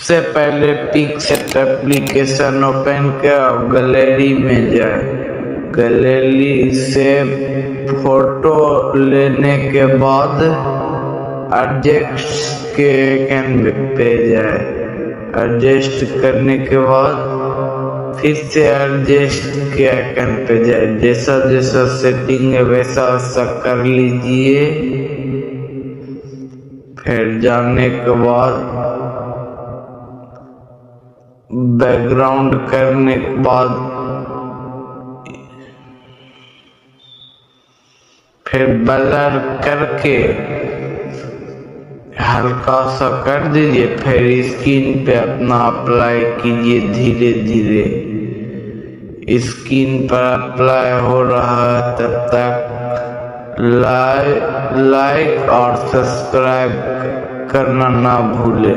सबसे पहले पिक्सेट application open कर गैलरी में जाए। गैलरी से फोटो लेने के बाद एडजस्ट के आइकन पे जाए। एडजस्ट करने के बाद फिर से एडजस्ट के आइकन पे जाए। जैसा जैसा सेटिंग है वैसा वैसा कर लीजिए। फिर जाने के बाद बैकग्राउंड करने के बाद फिर ब्लर करके हल्का सा कर दीजिए। फिर स्क्रीन पे अपना अप्लाई कीजिए धीरे धीरे। स्क्रीन पर अप्लाई हो रहा है तब तक लाइक और सब्सक्राइब करना ना भूले।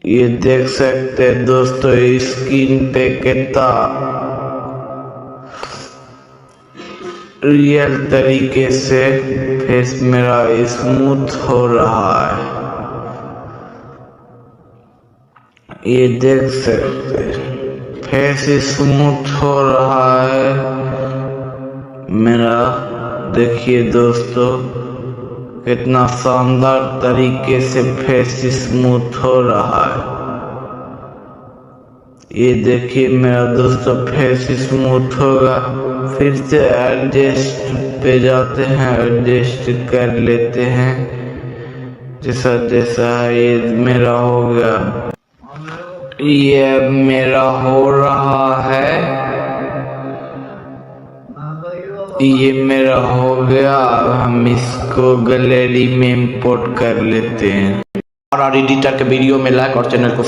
ये देख सकते हैं दोस्तों स्क्रीन पे कितना रियल तरीके से फेस मेरा स्मूथ हो रहा है। ये देख सकते हैं फेस स्मूथ हो रहा है मेरा। देखिए दोस्तों कितना शानदार तरीके से फेस स्मूथ हो रहा है। ये देखिए मेरा दोस्तों फेस स्मूथ होगा। फिर से एडजस्ट पे जाते हैं, एडजस्ट कर लेते हैं जैसा जैसा ये मेरा हो गया। ये मेरा हो रहा है, ये मेरा हो गया। अब हम इसको गैलरी में इंपोर्ट कर लेते हैं। और एडिटर के वीडियो में लाइक और चैनल को